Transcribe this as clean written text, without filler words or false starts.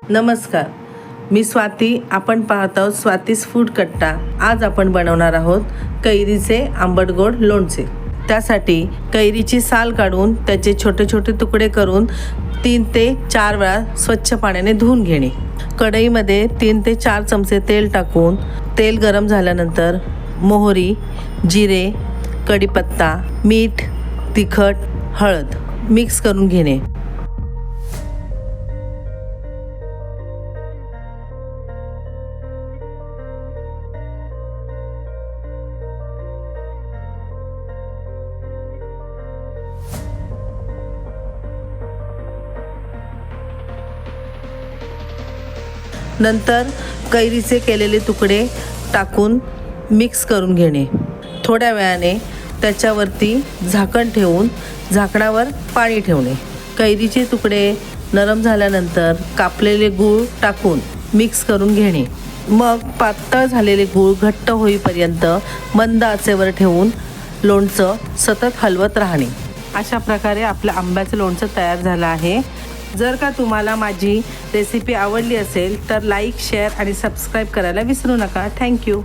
नमस्कार, मी स्वाती. आपण पाहत आहोत स्वातीस फूड कट्टा. आज आपण बनवणार आहोत कैरीचे आंबट गोड लोणचे. त्यासाठी कैरीची साल काढून त्याचे छोटे छोटे तुकडे करून 3 ते 4 वेळा स्वच्छ पाण्याने धुवून घेणे. कढईमध्ये 3 ते 4 चमचे तेल टाकून तेल गरम झाल्यानंतर मोहरी, जिरे, कढीपत्ता, मीठ, तिखट, हळद मिक्स करून घेणे. नंतर कैरीचे केलेले तुकडे टाकून मिक्स करून घेणे. थोड्या वेळाने त्याच्यावरती झाकण ठेवून झाकणावर पाणी ठेवणे. कैरीचे तुकडे नरम झाल्यानंतर कापलेले गूळ टाकून मिक्स करून घेणे. मग पातळ झालेले गूळ घट्ट होईपर्यंत मंद आचेवर ठेवून लोणचं सतत हलवत राहणे. अशा प्रकारे आपलं आंब्याचं लोणचं तयार झालं आहे. जर का तुम्हाला माझी रेसिपी आवडली असेल तर लाईक, शेअर आणि सबस्क्राईब करायला विसरू नका. थँक्यू.